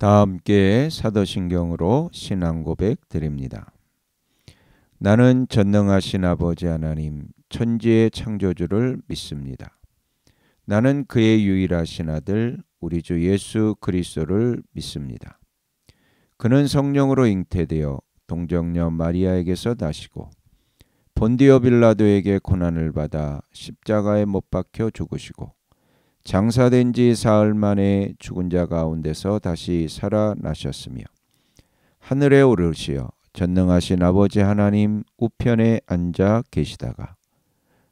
다 함께 사도신경으로 신앙 고백 드립니다. 나는 전능하신 아버지 하나님 천지의 창조주를 믿습니다. 나는 그의 유일하신 아들 우리 주 예수 그리스도를 믿습니다. 그는 성령으로 잉태되어 동정녀 마리아에게서 나시고 본디오 빌라도에게 고난을 받아 십자가에 못 박혀 죽으시고 장사된 지 사흘 만에 죽은 자 가운데서 다시 살아나셨으며 하늘에 오르시어 전능하신 아버지 하나님 우편에 앉아 계시다가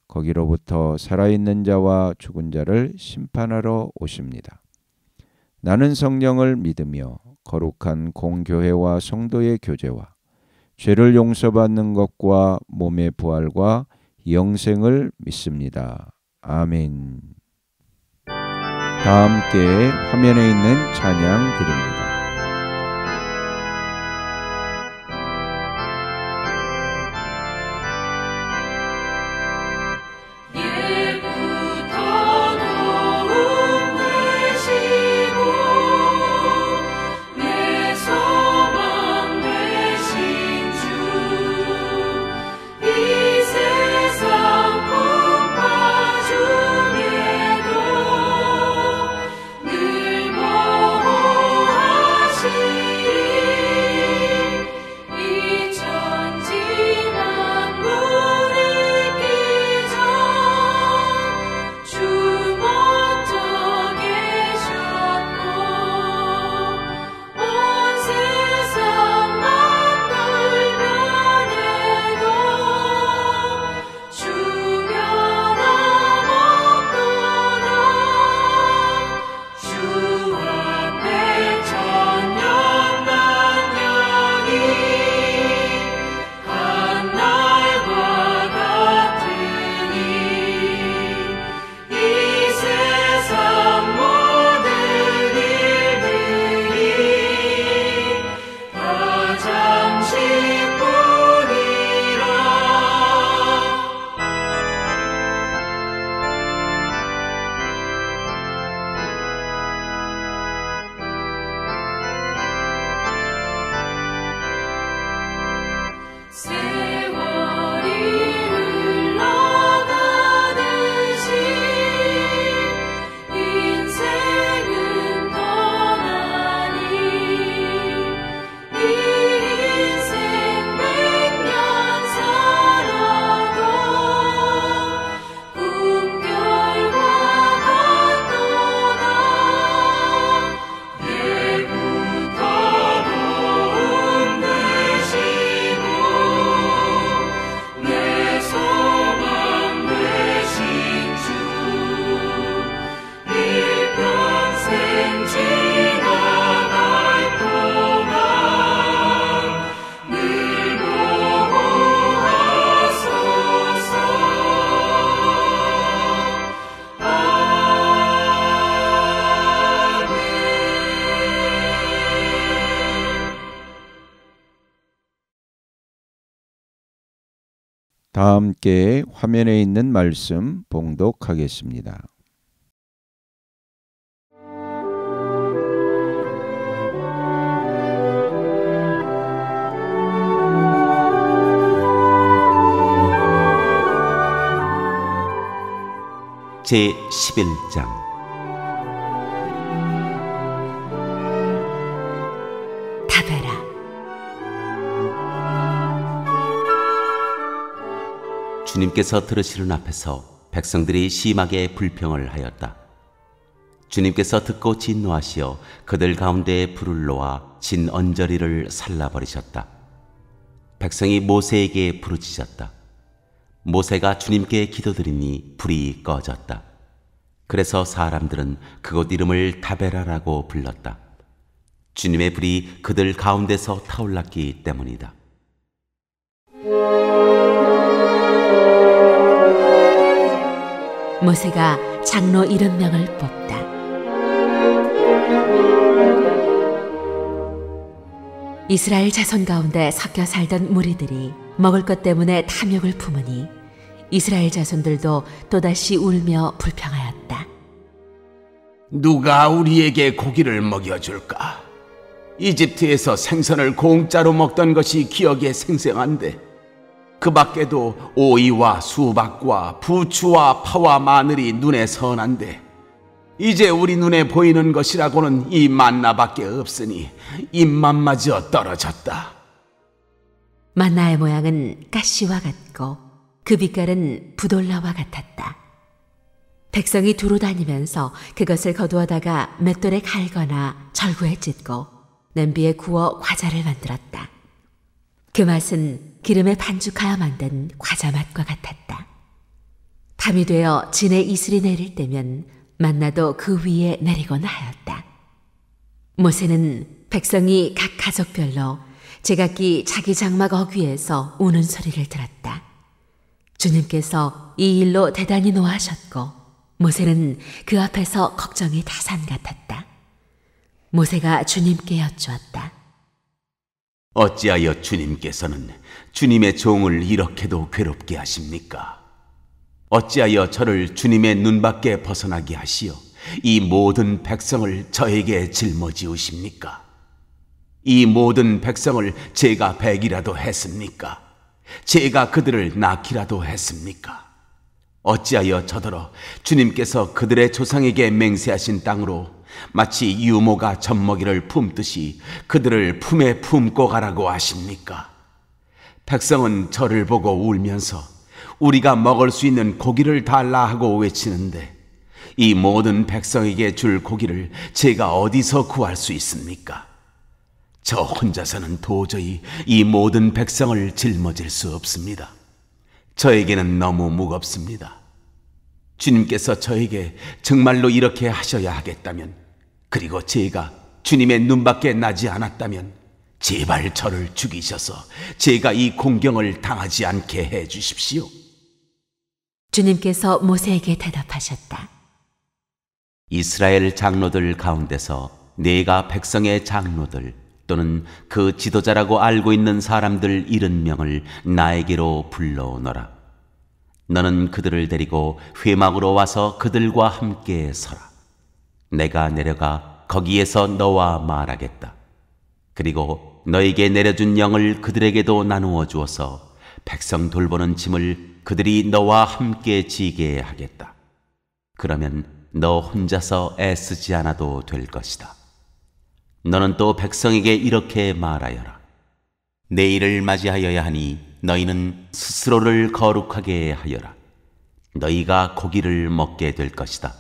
거기로부터 살아있는 자와 죽은 자를 심판하러 오십니다. 나는 성령을 믿으며 거룩한 공교회와 성도의 교제와 죄를 용서받는 것과 몸의 부활과 영생을 믿습니다. 아멘. 다 함께 화면에 있는 찬양 드립니다. 다 함께 화면에 있는 말씀 봉독하겠습니다. 제11장 주님께서 들으시는 앞에서 백성들이 심하게 불평을 하였다. 주님께서 듣고 진노하시어 그들 가운데에 불을 놓아 진 언저리를 살라버리셨다. 백성이 모세에게 부르짖었다. 모세가 주님께 기도드리니 불이 꺼졌다. 그래서 사람들은 그곳 이름을 다베라라고 불렀다. 주님의 불이 그들 가운데서 타올랐기 때문이다. 모세가 장로 70명을 뽑다. 이스라엘 자손 가운데 섞여 살던 무리들이 먹을 것 때문에 탐욕을 품으니 이스라엘 자손들도 또다시 울며 불평하였다. 누가 우리에게 고기를 먹여줄까? 이집트에서 생선을 공짜로 먹던 것이 기억에 생생한데 그 밖에도 오이와 수박과 부추와 파와 마늘이 눈에 선한데 이제 우리 눈에 보이는 것이라고는 이 만나밖에 없으니 입맛마저 떨어졌다. 만나의 모양은 가시와 같고 그 빛깔은 부돌라와 같았다. 백성이 두루 다니면서 그것을 거두어다가 맷돌에 갈거나 절구에 찢고 냄비에 구워 과자를 만들었다. 그 맛은 기름에 반죽하여 만든 과자 맛과 같았다. 밤이 되어 진에 이슬이 내릴 때면 만나도 그 위에 내리곤 하였다. 모세는 백성이 각 가족별로 제각기 자기 장막 어귀에서 우는 소리를 들었다. 주님께서 이 일로 대단히 노하셨고 모세는 그 앞에서 걱정이 다산 같았다. 모세가 주님께 여쭈었다. 어찌하여 주님께서는 주님의 종을 이렇게도 괴롭게 하십니까? 어찌하여 저를 주님의 눈밖에 벗어나게 하시어 이 모든 백성을 저에게 짊어지우십니까? 이 모든 백성을 제가 배기라도 했습니까? 제가 그들을 낳기라도 했습니까? 어찌하여 저더러 주님께서 그들의 조상에게 맹세하신 땅으로 마치 유모가 젖먹이를 품듯이 그들을 품에 품고 가라고 하십니까? 백성은 저를 보고 울면서 우리가 먹을 수 있는 고기를 달라 하고 외치는데 이 모든 백성에게 줄 고기를 제가 어디서 구할 수 있습니까? 저 혼자서는 도저히 이 모든 백성을 짊어질 수 없습니다. 저에게는 너무 무겁습니다. 주님께서 저에게 정말로 이렇게 하셔야 하겠다면, 그리고 제가 주님의 눈밖에 나지 않았다면 제발 저를 죽이셔서 제가 이 공경을 당하지 않게 해 주십시오. 주님께서 모세에게 대답하셨다. 이스라엘 장로들 가운데서 네가 백성의 장로들 또는 그 지도자라고 알고 있는 사람들 70명을 나에게로 불러오너라. 너는 그들을 데리고 회막으로 와서 그들과 함께 서라. 내가 내려가 거기에서 너와 말하겠다. 그리고 너에게 내려준 영을 그들에게도 나누어 주어서 백성 돌보는 짐을 그들이 너와 함께 지게 하겠다. 그러면 너 혼자서 애쓰지 않아도 될 것이다. 너는 또 백성에게 이렇게 말하여라. 내일을 맞이하여야 하니 너희는 스스로를 거룩하게 하여라. 너희가 고기를 먹게 될 것이다.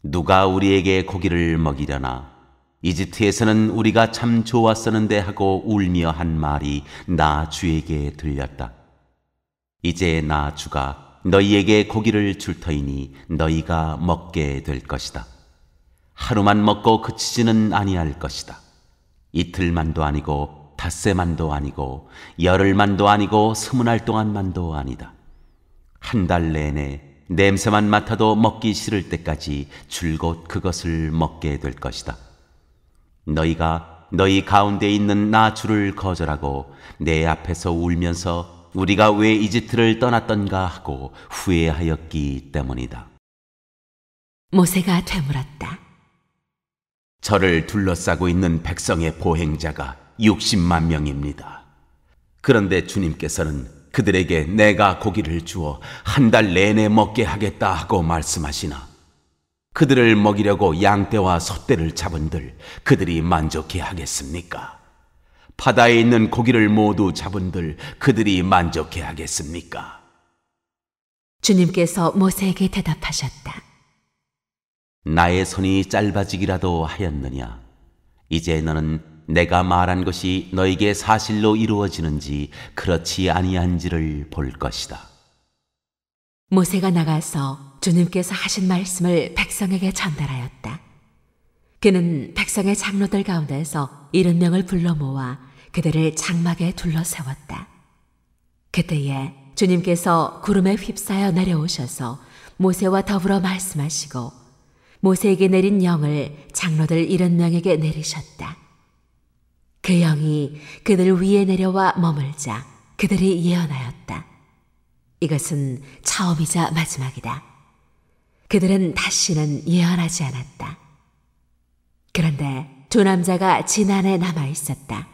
누가 우리에게 고기를 먹이려나? 이집트에서는 우리가 참 좋았었는데 하고 울며 한 말이 나 주에게 들렸다. 이제 나 주가 너희에게 고기를 줄 터이니 너희가 먹게 될 것이다. 하루만 먹고 그치지는 아니할 것이다. 이틀만도 아니고 닷새만도 아니고 열흘만도 아니고 20날 동안만도 아니다. 한 달 내내 냄새만 맡아도 먹기 싫을 때까지 줄곧 그것을 먹게 될 것이다. 너희가 너희 가운데 있는 나 주를 거절하고 내 앞에서 울면서 우리가 왜 이집트를 떠났던가 하고 후회하였기 때문이다. 모세가 되물었다. 저를 둘러싸고 있는 백성의 보행자가 60만 명입니다. 그런데 주님께서는 그들에게 내가 고기를 주어 한 달 내내 먹게 하겠다 하고 말씀하시나 그들을 먹이려고 양떼와 소떼를 잡은들 그들이 만족해 하겠습니까? 바다에 있는 고기를 모두 잡은들 그들이 만족해 하겠습니까? 주님께서 모세에게 대답하셨다. 나의 손이 짧아지기라도 하였느냐? 이제 너는 내가 말한 것이 너에게 사실로 이루어지는지 그렇지 아니한지를 볼 것이다. 모세가 나가서 주님께서 하신 말씀을 백성에게 전달하였다. 그는 백성의 장로들 가운데서 70명을 불러 모아 그들을 장막에 둘러세웠다. 그때에 주님께서 구름에 휩싸여 내려오셔서 모세와 더불어 말씀하시고 모세에게 내린 영을 장로들 70명에게 내리셨다. 그 영이 그들 위에 내려와 머물자 그들이 예언하였다. 이것은 처음이자 마지막이다. 그들은 다시는 예언하지 않았다. 그런데 두 남자가 진 안에 남아 있었다.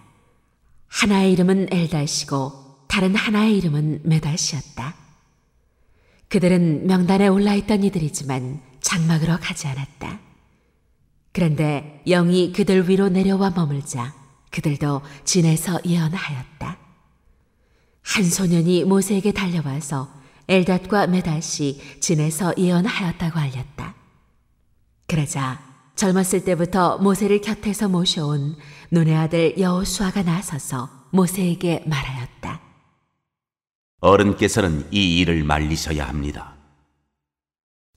하나의 이름은 엘닷이고 다른 하나의 이름은 메닷이었다. 그들은 명단에 올라있던 이들이지만 장막으로 가지 않았다. 그런데 영이 그들 위로 내려와 머물자 그들도 진에서 예언하였다. 한 소년이 모세에게 달려와서 엘닷과 메닷이 진에서 예언하였다고 알렸다. 그러자 젊었을 때부터 모세를 곁에서 모셔온 눈의 아들 여호수아가 나서서 모세에게 말하였다. 어른께서는 이 일을 말리셔야 합니다.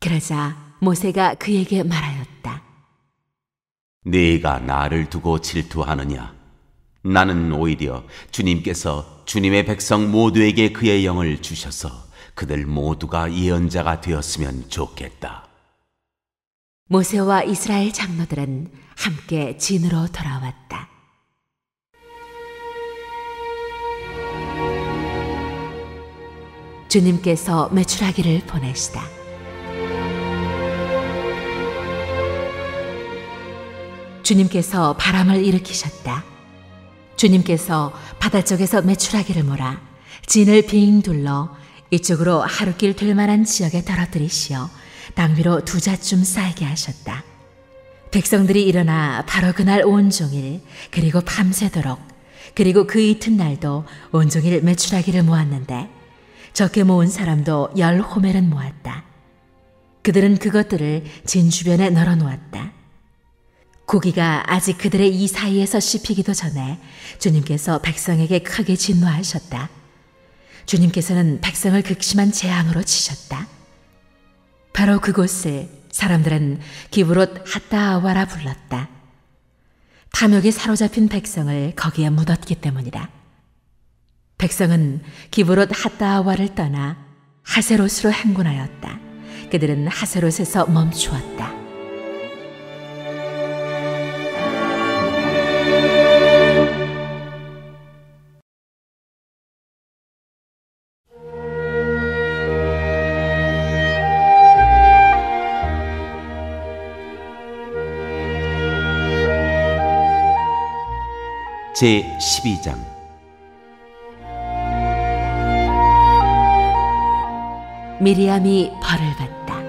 그러자 모세가 그에게 말하였다. 네가 나를 두고 질투하느냐? 나는 오히려 주님께서 주님의 백성 모두에게 그의 영을 주셔서 그들 모두가 예언자가 되었으면 좋겠다. 모세와 이스라엘 장로들은 함께 진으로 돌아왔다. 주님께서 메추라기를 보내시다. 주님께서 바람을 일으키셨다. 주님께서 바다 쪽에서 메추라기를 몰아 진을 빙 둘러 이쪽으로 하루길 될 만한 지역에 떨어뜨리시어 땅 위로 두 자쯤 쌓이게 하셨다. 백성들이 일어나 바로 그날 온종일 그리고 밤새도록 그리고 그 이튿날도 온종일 메추라기를 모았는데 적게 모은 사람도 10호멜은 모았다. 그들은 그것들을 진 주변에 널어 놓았다. 고기가 아직 그들의 이 사이에서 씹히기도 전에 주님께서 백성에게 크게 진노하셨다. 주님께서는 백성을 극심한 재앙으로 치셨다. 바로 그곳을 사람들은 기브롯 핫다아와라 불렀다. 탐욕에 사로잡힌 백성을 거기에 묻었기 때문이다. 백성은 기브롯 핫다아와를 떠나 하세롯으로 행군하였다. 그들은 하세롯에서 멈추었다. 제12장 미리암이 벌을 받다.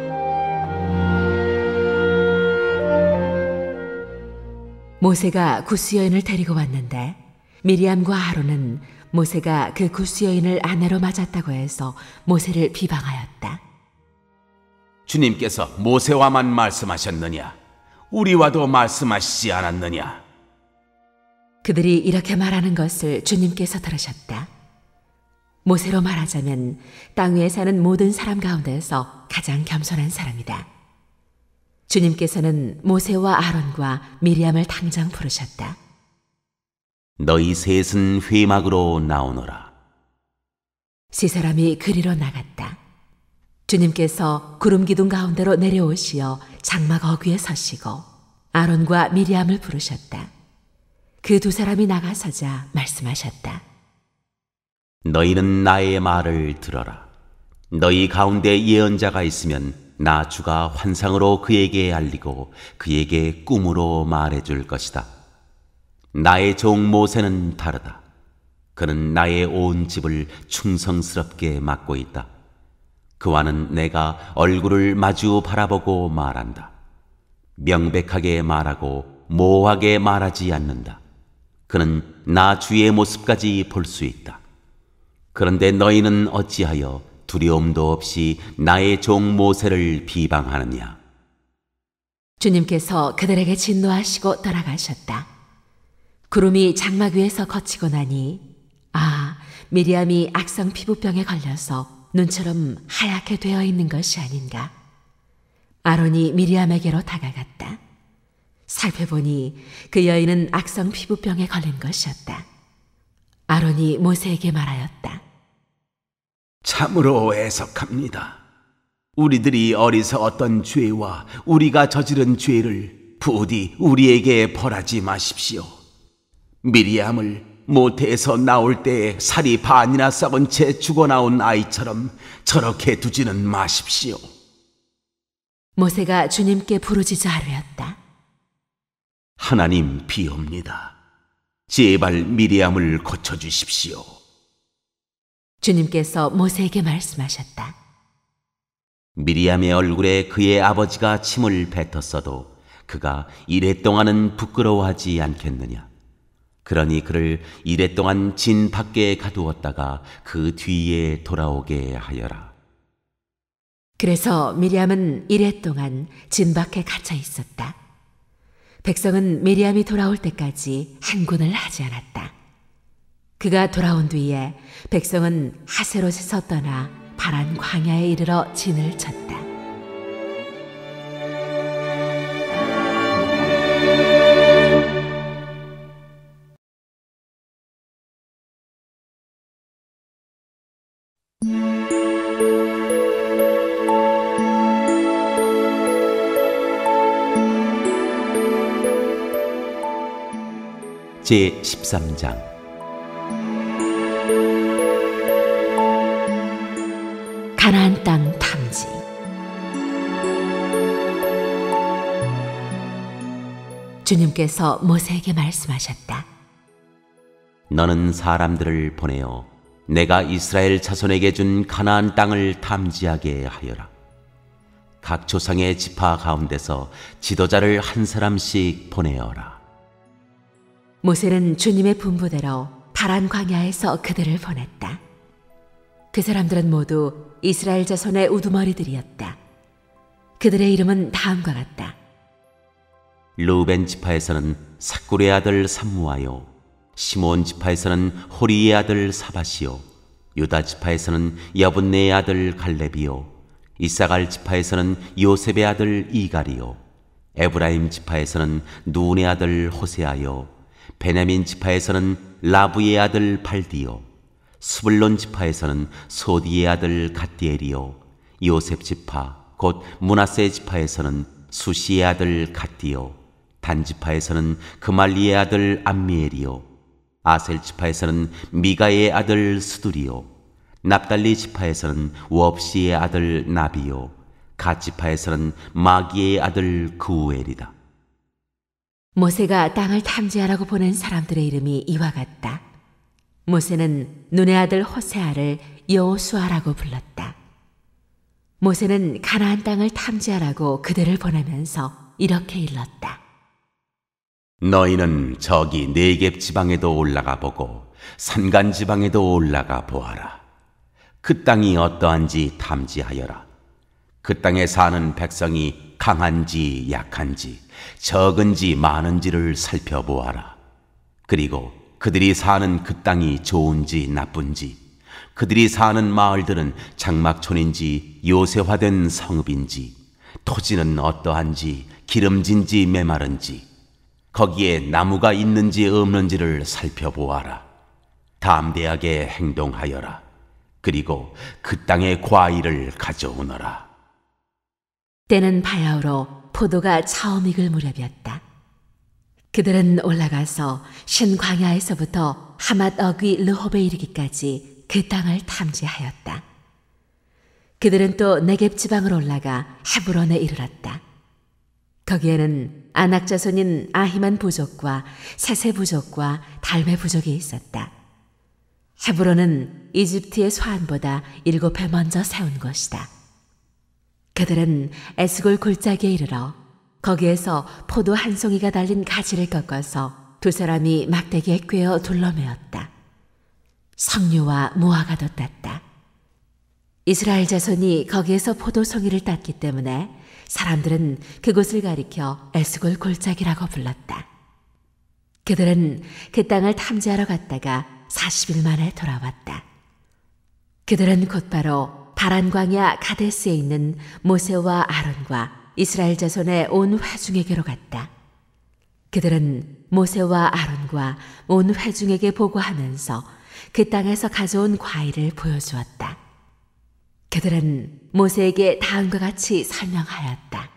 모세가 구스 여인을 데리고 왔는데 미리암과 아론은 모세가 그 구스 여인을 아내로 맞았다고 해서 모세를 비방하였다. 주님께서 모세와만 말씀하셨느냐? 우리와도 말씀하시지 않았느냐? 그들이 이렇게 말하는 것을 주님께서 들으셨다. 모세로 말하자면 땅 위에 사는 모든 사람 가운데서 가장 겸손한 사람이다. 주님께서는 모세와 아론과 미리암을 당장 부르셨다. 너희 셋은 회막으로 나오너라. 세 사람이 그리로 나갔다. 주님께서 구름 기둥 가운데로 내려오시어 장막 어귀에 서시고 아론과 미리암을 부르셨다. 그 두 사람이 나가서자 말씀하셨다. 너희는 나의 말을 들어라. 너희 가운데 예언자가 있으면 나 주가 환상으로 그에게 알리고 그에게 꿈으로 말해줄 것이다. 나의 종 모세는 다르다. 그는 나의 온 집을 충성스럽게 맡고 있다. 그와는 내가 얼굴을 마주 바라보고 말한다. 명백하게 말하고 모호하게 말하지 않는다. 그는 나 주의 모습까지 볼 수 있다. 그런데 너희는 어찌하여 두려움도 없이 나의 종 모세를 비방하느냐? 주님께서 그들에게 진노하시고 떠나가셨다. 구름이 장막 위에서 거치고 나니 미리암이 악성 피부병에 걸려서 눈처럼 하얗게 되어 있는 것이 아닌가. 아론이 미리암에게로 다가갔다. 살펴보니 그 여인은 악성 피부병에 걸린 것이었다. 아론이 모세에게 말하였다. 참으로 애석합니다. 우리들이 어리석었던 죄와 우리가 저지른 죄를 부디 우리에게 벌하지 마십시오. 미리암을 모태에서 나올 때에 살이 반이나 썩은 채 죽어나온 아이처럼 저렇게 두지는 마십시오. 모세가 주님께 부르짖어 아뢰었다. 하나님 비옵니다. 제발 미리암을 고쳐주십시오. 주님께서 모세에게 말씀하셨다. 미리암의 얼굴에 그의 아버지가 침을 뱉었어도 그가 이래 동안은 부끄러워하지 않겠느냐. 그러니 그를 이래 동안 진 밖에 가두었다가 그 뒤에 돌아오게 하여라. 그래서 미리암은 이래 동안 진 밖에 갇혀 있었다. 백성은 미리암이 돌아올 때까지 한군을 하지 않았다. 그가 돌아온 뒤에 백성은 하세롯에서 떠나 바란 광야에 이르러 진을 쳤다. 제 13장. 가나안 땅 탐지. 주님께서 모세에게 말씀하셨다. 너는 사람들을 보내어 내가 이스라엘 자손에게 준 가나안 땅을 탐지하게 하여라. 각 조상의 지파 가운데서 지도자를 한 사람씩 보내어라. 모세는 주님의 분부대로 바란 광야에서 그들을 보냈다. 그 사람들은 모두 이스라엘 자손의 우두머리들이었다. 그들의 이름은 다음과 같다. 르우벤 지파에서는 삭굴의 아들 삼무아요. 시몬 지파에서는 호리의 아들 사바시요. 유다 지파에서는 여분네의 아들 갈렙이요. 이사갈 지파에서는 요셉의 아들 이갈이요. 에브라임 지파에서는 누운의 아들 호세아요. 베냐민 지파에서는 라부의 아들 발디요. 스불론 지파에서는 소디의 아들 갓디엘이요. 요셉 지파 곧 므낫세 지파에서는 수시의 아들 갓디요. 단 지파에서는 그말리의 아들 암미엘이요. 아셀 지파에서는 미가의 아들 스두리요. 납달리 지파에서는 웁시의 아들 나비요. 갓 지파에서는 마기의 아들 그우엘이다. 모세가 땅을 탐지하라고 보낸 사람들의 이름이 이와 같다. 모세는 눈의 아들 호세아를 여호수아라고 불렀다. 모세는 가나안 땅을 탐지하라고 그들을 보내면서 이렇게 일렀다. 너희는 저기 네겝 지방에도 올라가 보고 산간 지방에도 올라가 보아라. 그 땅이 어떠한지 탐지하여라. 그 땅에 사는 백성이 강한지 약한지 적은지 많은지를 살펴보아라. 그리고 그들이 사는 그 땅이 좋은지 나쁜지, 그들이 사는 마을들은 장막촌인지 요새화된 성읍인지, 토지는 어떠한지 기름진지 메마른지, 거기에 나무가 있는지 없는지를 살펴보아라. 담대하게 행동하여라. 그리고 그 땅의 과일을 가져오너라. 때는 바야흐로 포도가 처음 익을 무렵이었다. 그들은 올라가서 신광야에서부터 하맛 어귀 르홉에 이르기까지 그 땅을 탐지하였다. 그들은 또 네겝 지방으로 올라가 헤브론에 이르렀다. 거기에는 아낙 자손인 아히만 부족과 세세 부족과 달메 부족이 있었다. 헤브론은 이집트의 소안보다 7배 먼저 세운 곳이다. 그들은 에스골 골짜기에 이르러 거기에서 포도 한 송이가 달린 가지를 꺾어서 두 사람이 막대기에 꿰어 둘러매었다. 석류와 무화과도 땄다. 이스라엘 자손이 거기에서 포도송이를 땄기 때문에 사람들은 그곳을 가리켜 에스골 골짜기라고 불렀다. 그들은 그 땅을 탐지하러 갔다가 40일 만에 돌아왔다. 그들은 곧바로 바란 광야 가데스에 있는 모세와 아론과 이스라엘 자손의 온 회중에게로 갔다. 그들은 모세와 아론과 온 회중에게 보고하면서 그 땅에서 가져온 과일을 보여주었다. 그들은 모세에게 다음과 같이 설명하였다.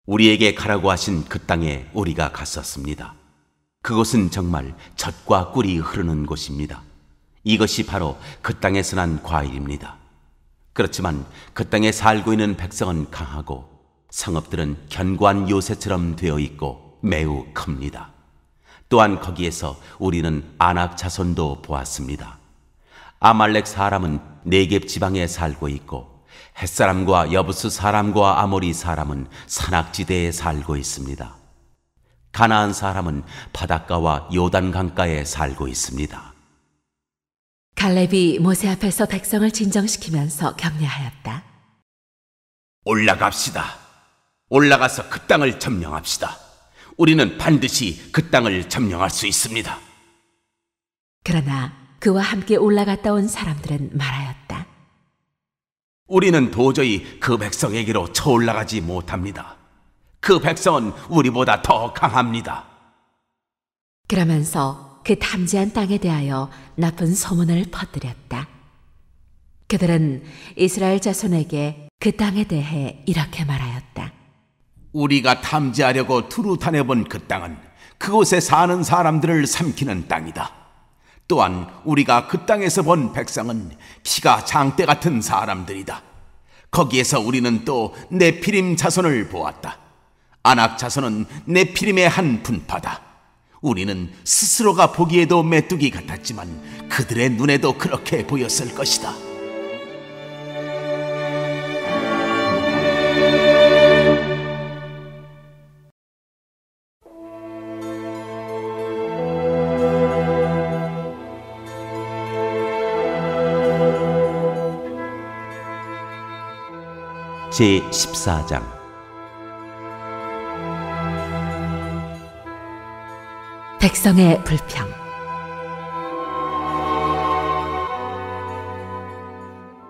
우리에게 가라고 하신 그 땅에 우리가 갔었습니다. 그곳은 정말 젖과 꿀이 흐르는 곳입니다. 이것이 바로 그 땅에서 난 과일입니다. 그렇지만 그 땅에 살고 있는 백성은 강하고 성읍들은 견고한 요새처럼 되어 있고 매우 큽니다. 또한 거기에서 우리는 아낙 자손도 보았습니다. 아말렉 사람은 네겝 지방에 살고 있고 헷사람과 여부스 사람과 아모리 사람은 산악지대에 살고 있습니다. 가나안 사람은 바닷가와 요단 강가에 살고 있습니다. 갈렙이 모세 앞에서 백성을 진정시키면서 격려하였다. 올라갑시다. 올라가서 그 땅을 점령합시다. 우리는 반드시 그 땅을 점령할 수 있습니다. 그러나 그와 함께 올라갔다 온 사람들은 말하였다. 우리는 도저히 그 백성에게로 쳐올라가지 못합니다. 그 백성은 우리보다 더 강합니다. 그러면서 그 탐지한 땅에 대하여 나쁜 소문을 퍼뜨렸다. 그들은 이스라엘 자손에게 그 땅에 대해 이렇게 말하였다. 우리가 탐지하려고 두루 다녀본 그 땅은 그곳에 사는 사람들을 삼키는 땅이다. 또한 우리가 그 땅에서 본 백성은 피가 장대 같은 사람들이다. 거기에서 우리는 또 네피림 자손을 보았다. 아낙 자손은 네피림의 한 분파다. 우리는 스스로가 보기에도 메뚜기 같았지만 그들의 눈에도 그렇게 보였을 것이다. 제14장 백성의 불평.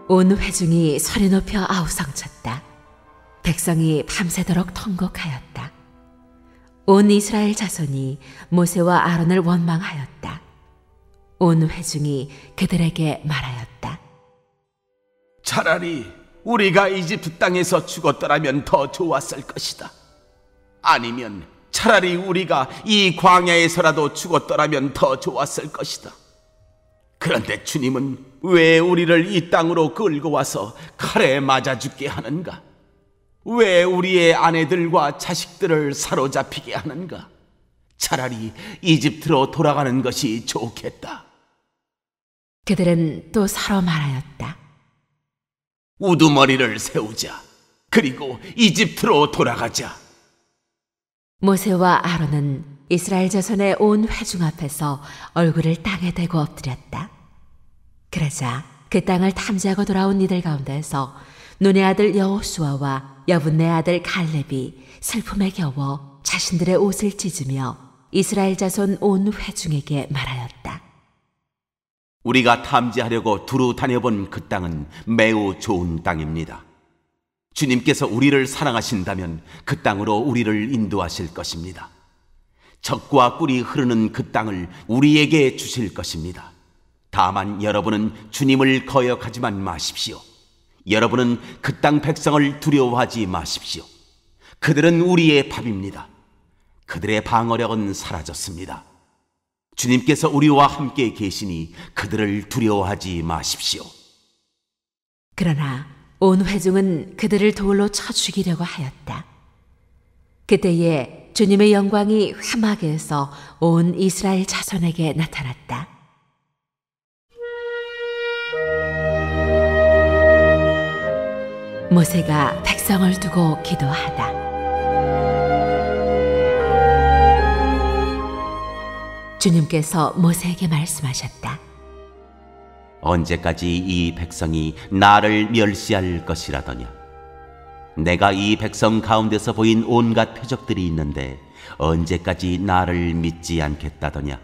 온 회중이 소리 높여 아우성쳤다. 백성이 밤새도록 통곡하였다. 온 이스라엘 자손이 모세와 아론을 원망하였다. 온 회중이 그들에게 말하였다. 차라리 우리가 이집트 땅에서 죽었더라면 더 좋았을 것이다. 아니면 차라리 우리가 이 광야에서라도 죽었더라면 더 좋았을 것이다. 그런데 주님은 왜 우리를 이 땅으로 끌고 와서 칼에 맞아 죽게 하는가? 왜 우리의 아내들과 자식들을 사로잡히게 하는가? 차라리 이집트로 돌아가는 것이 좋겠다. 그들은 또 서로 말하였다. 우두머리를 세우자. 그리고 이집트로 돌아가자. 모세와 아론은 이스라엘 자손의 온 회중 앞에서 얼굴을 땅에 대고 엎드렸다. 그러자 그 땅을 탐지하고 돌아온 이들 가운데서 눈의 아들 여호수아와 여분네 아들 갈렙이 슬픔에 겨워 자신들의 옷을 찢으며 이스라엘 자손 온 회중에게 말하였다. 우리가 탐지하려고 두루 다녀본 그 땅은 매우 좋은 땅입니다. 주님께서 우리를 사랑하신다면 그 땅으로 우리를 인도하실 것입니다. 젖과 꿀이 흐르는 그 땅을 우리에게 주실 것입니다. 다만 여러분은 주님을 거역하지만 마십시오. 여러분은 그 땅 백성을 두려워하지 마십시오. 그들은 우리의 밥입니다. 그들의 방어력은 사라졌습니다. 주님께서 우리와 함께 계시니 그들을 두려워하지 마십시오. 그러나 온 회중은 그들을 돌로 쳐 죽이려고 하였다. 그때에 주님의 영광이 사막에서 온 이스라엘 자손에게 나타났다. 모세가 백성을 두고 기도하다. 주님께서 모세에게 말씀하셨다. 언제까지 이 백성이 나를 멸시할 것이라더냐? 내가 이 백성 가운데서 보인 온갖 표적들이 있는데 언제까지 나를 믿지 않겠다더냐?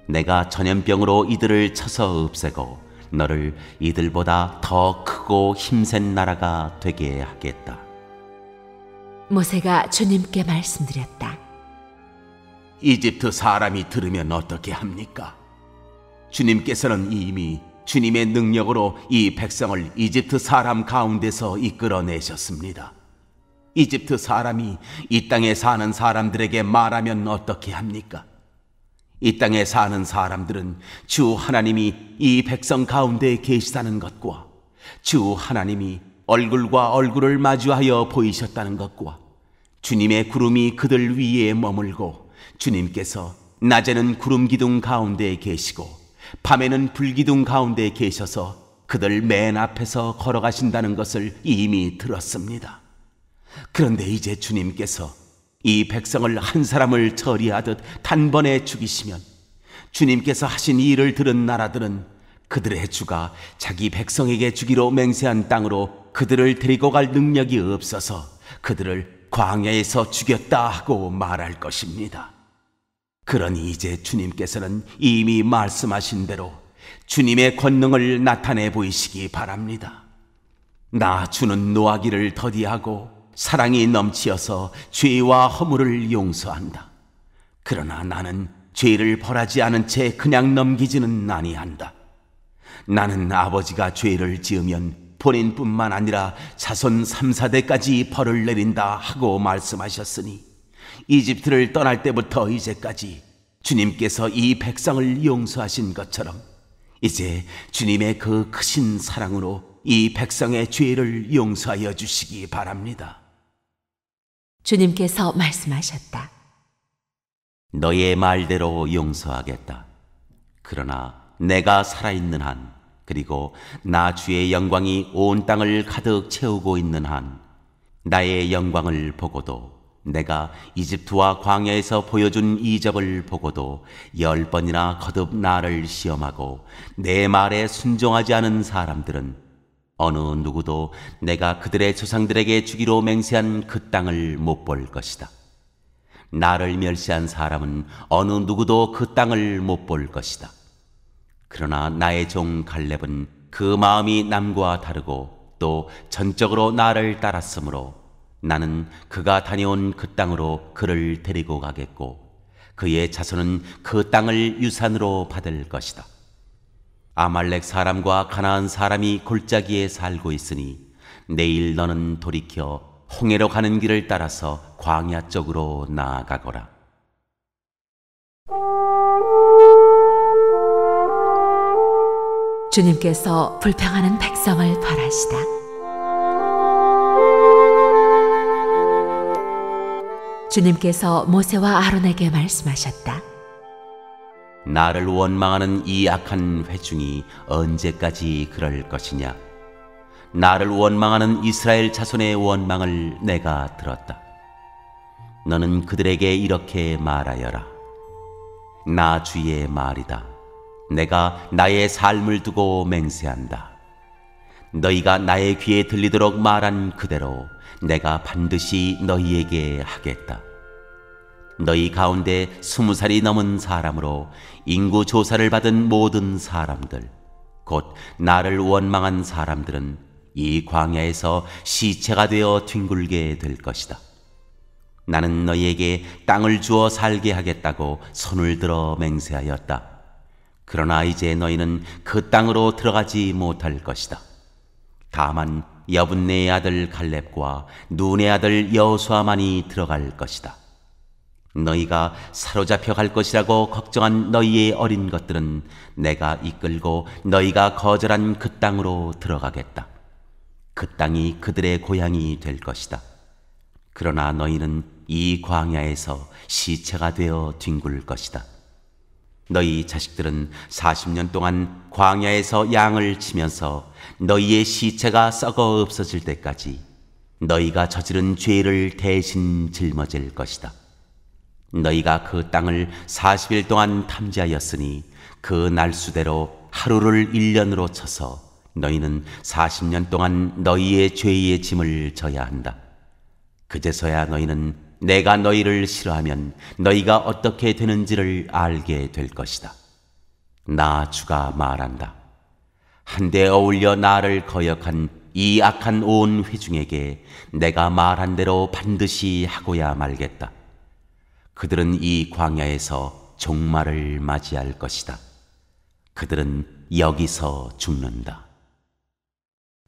내가 전염병으로 이들을 쳐서 없애고 너를 이들보다 더 크고 힘센 나라가 되게 하겠다. 모세가 주님께 말씀드렸다. 이집트 사람이 들으면 어떻게 합니까? 주님께서는 이미 주님의 능력으로 이 백성을 이집트 사람 가운데서 이끌어내셨습니다. 이집트 사람이 이 땅에 사는 사람들에게 말하면 어떻게 합니까? 이 땅에 사는 사람들은 주 하나님이 이 백성 가운데 계시다는 것과 주 하나님이 얼굴과 얼굴을 마주하여 보이셨다는 것과 주님의 구름이 그들 위에 머물고 주님께서 낮에는 구름 기둥 가운데 계시고 밤에는 불 기둥 가운데 계셔서 그들 맨 앞에서 걸어가신다는 것을 이미 들었습니다. 그런데 이제 주님께서 이 백성을 한 사람을 처리하듯 단번에 죽이시면 주님께서 하신 이 일을 들은 나라들은 그들의 주가 자기 백성에게 주기로 맹세한 땅으로 그들을 데리고 갈 능력이 없어서 그들을 광야에서 죽였다 하고 말할 것입니다. 그러니 이제 주님께서는 이미 말씀하신 대로 주님의 권능을 나타내 보이시기 바랍니다. 나 주는 노하기를 더디하고 사랑이 넘치어서 죄와 허물을 용서한다. 그러나 나는 죄를 벌하지 않은 채 그냥 넘기지는 아니한다. 나는 아버지가 죄를 지으면 본인뿐만 아니라 자손 3, 4대까지 벌을 내린다 하고 말씀하셨으니 이집트를 떠날 때부터 이제까지 주님께서 이 백성을 용서하신 것처럼 이제 주님의 그 크신 사랑으로 이 백성의 죄를 용서하여 주시기 바랍니다. 주님께서 말씀하셨다. 너의 말대로 용서하겠다. 그러나 내가 살아있는 한, 그리고 나 주의 영광이 온 땅을 가득 채우고 있는 한, 나의 영광을 보고도 내가 이집트와 광야에서 보여준 이적을 보고도 10번이나 거듭 나를 시험하고 내 말에 순종하지 않은 사람들은 어느 누구도 내가 그들의 조상들에게 주기로 맹세한 그 땅을 못 볼 것이다. 나를 멸시한 사람은 어느 누구도 그 땅을 못 볼 것이다. 그러나 나의 종 갈렙은 그 마음이 남과 다르고 또 전적으로 나를 따랐으므로 나는 그가 다녀온 그 땅으로 그를 데리고 가겠고 그의 자손은 그 땅을 유산으로 받을 것이다. 아말렉 사람과 가나안 사람이 골짜기에 살고 있으니 내일 너는 돌이켜 홍해로 가는 길을 따라서 광야 쪽으로 나아가거라. 주님께서 불평하는 백성을 벌하시다. 주님께서 모세와 아론에게 말씀하셨다. 나를 원망하는 이 악한 회중이 언제까지 그럴 것이냐? 나를 원망하는 이스라엘 자손의 원망을 내가 들었다. 너는 그들에게 이렇게 말하여라. 나 주의 말이다. 내가 나의 삶을 두고 맹세한다. 너희가 나의 귀에 들리도록 말한 그대로 내가 반드시 너희에게 하겠다. 너희 가운데 20살이 넘은 사람으로 인구 조사를 받은 모든 사람들, 곧 나를 원망한 사람들은 이 광야에서 시체가 되어 뒹굴게 될 것이다. 나는 너희에게 땅을 주어 살게 하겠다고 손을 들어 맹세하였다. 그러나 이제 너희는 그 땅으로 들어가지 못할 것이다. 다만 여분네의 아들 갈렙과 눈의 아들 여호수아만이 들어갈 것이다. 너희가 사로잡혀 갈 것이라고 걱정한 너희의 어린 것들은 내가 이끌고 너희가 거절한 그 땅으로 들어가겠다. 그 땅이 그들의 고향이 될 것이다. 그러나 너희는 이 광야에서 시체가 되어 뒹굴 것이다. 너희 자식들은 40년 동안 광야에서 양을 치면서 너희의 시체가 썩어 없어질 때까지 너희가 저지른 죄를 대신 짊어질 것이다. 너희가 그 땅을 40일 동안 탐지하였으니 그 날수대로 하루를 1년으로 쳐서 너희는 40년 동안 너희의 죄의 짐을 져야 한다. 그제서야 너희는 내가 너희를 싫어하면 너희가 어떻게 되는지를 알게 될 것이다. 나 주가 말한다. 한데 어울려 나를 거역한 이 악한 온 회중에게 내가 말한 대로 반드시 하고야 말겠다. 그들은 이 광야에서 종말을 맞이할 것이다. 그들은 여기서 죽는다.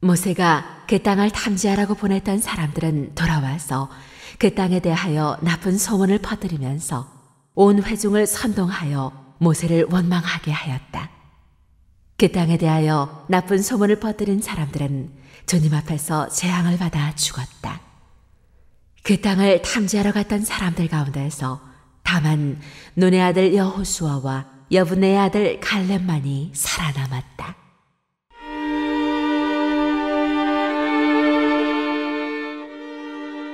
모세가 그 땅을 탐지하라고 보냈던 사람들은 돌아와서 그 땅에 대하여 나쁜 소문을 퍼뜨리면서 온 회중을 선동하여 모세를 원망하게 하였다. 그 땅에 대하여 나쁜 소문을 퍼뜨린 사람들은 주님 앞에서 재앙을 받아 죽었다. 그 땅을 탐지하러 갔던 사람들 가운데서 다만 눈의 아들 여호수아와 여분의 아들 갈렙만이 살아남았다.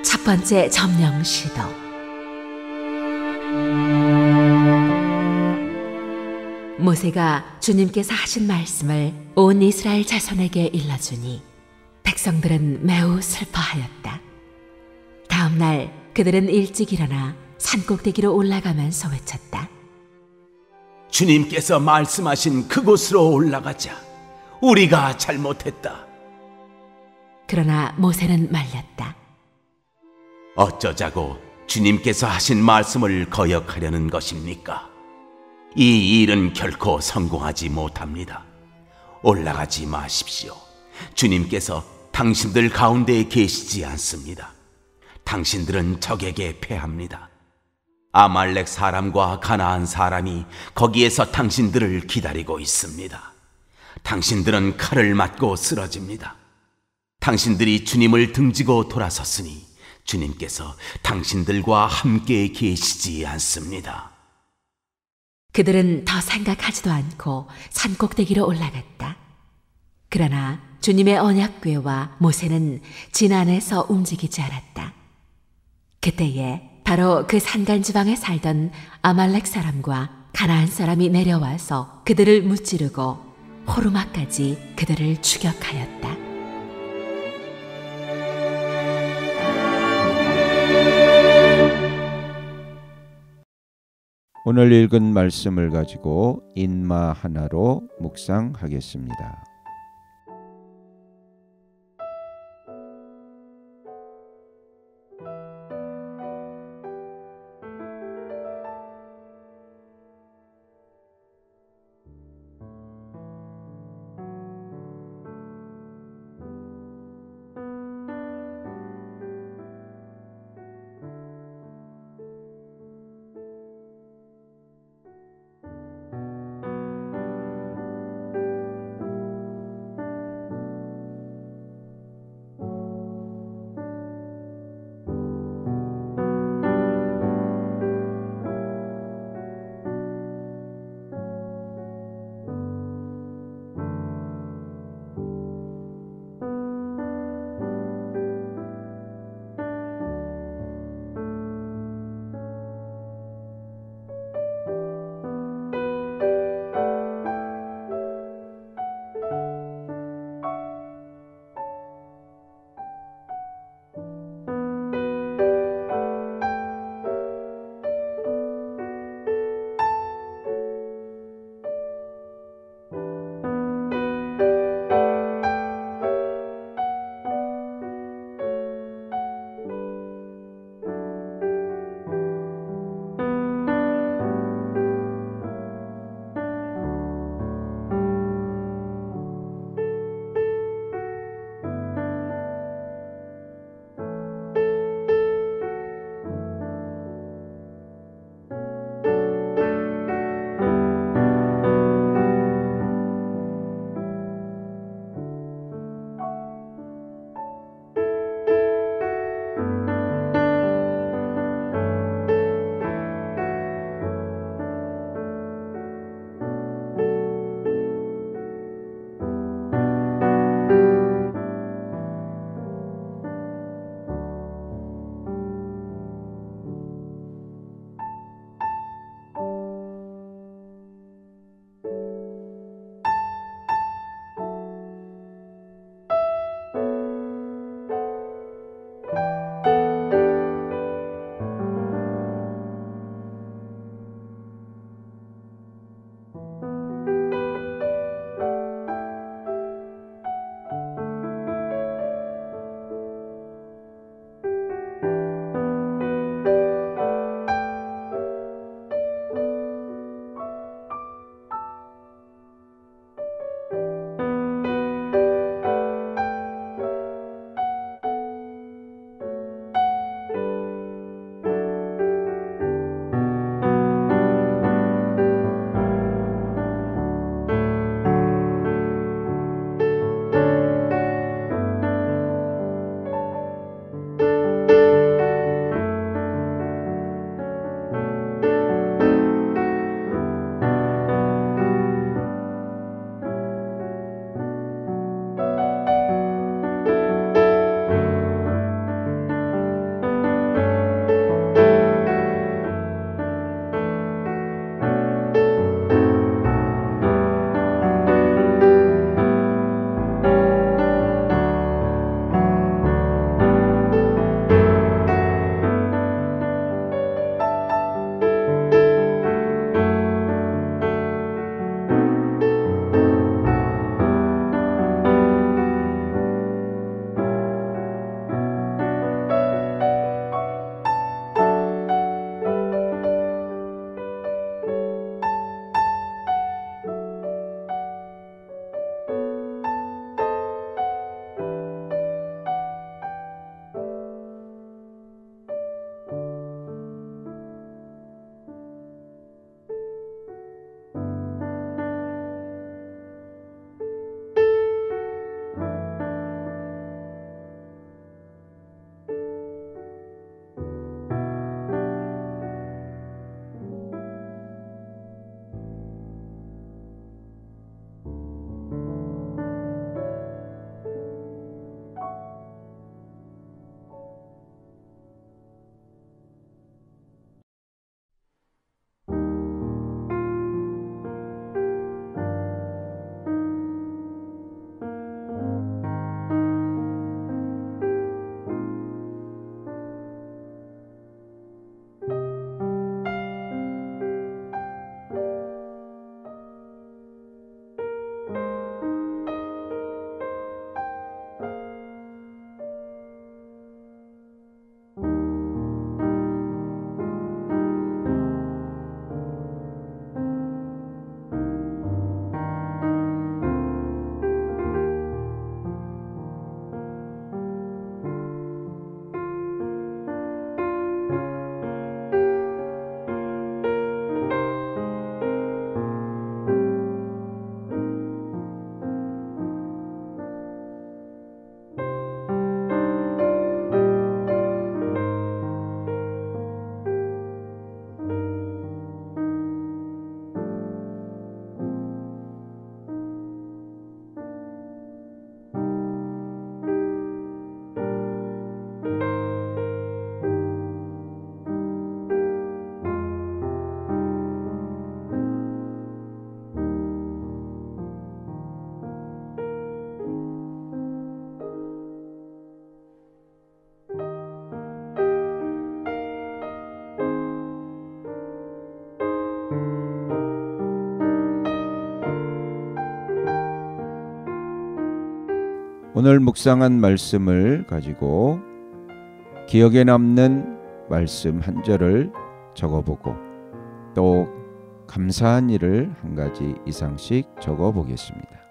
첫 번째 점령 시도. 모세가 주님께서 하신 말씀을 온 이스라엘 자손에게 일러주니 백성들은 매우 슬퍼하였다. 다음 날 그들은 일찍 일어나 산꼭대기로 올라가면서 외쳤다. 주님께서 말씀하신 그곳으로 올라가자. 우리가 잘못했다. 그러나 모세는 말렸다. 어쩌자고 주님께서 하신 말씀을 거역하려는 것입니까? 이 일은 결코 성공하지 못합니다. 올라가지 마십시오. 주님께서 당신들 가운데에 계시지 않습니다. 당신들은 적에게 패합니다. 아말렉 사람과 가나안 사람이 거기에서 당신들을 기다리고 있습니다. 당신들은 칼을 맞고 쓰러집니다. 당신들이 주님을 등지고 돌아섰으니 주님께서 당신들과 함께 계시지 않습니다. 그들은 더 생각하지도 않고 산꼭대기로 올라갔다. 그러나 주님의 언약궤와 모세는 진 안에서 움직이지 않았다. 그때에 바로 그 산간지방에 살던 아말렉 사람과 가나안 사람이 내려와서 그들을 무찌르고 호르마까지 그들을 추격하였다. 오늘 읽은 말씀을 가지고 인마 하나로 묵상하겠습니다. 오늘 묵상한 말씀을 가지고 기억에 남는 말씀 한 절을 적어보고 또 감사한 일을 한 가지 이상씩 적어보겠습니다.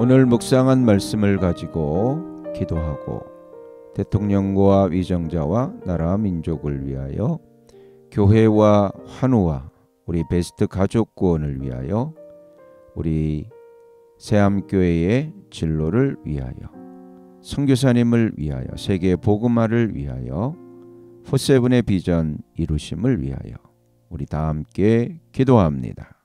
오늘 묵상한 말씀을 가지고 기도하고 대통령과 위정자와 나라 민족을 위하여 교회와 환우와 우리 베스트 가족 구원을 위하여 우리 새암교회의 진로를 위하여 선교사님을 위하여 세계 복음화를 위하여 포세븐의 비전 이루심을 위하여 우리 다 함께 기도합니다.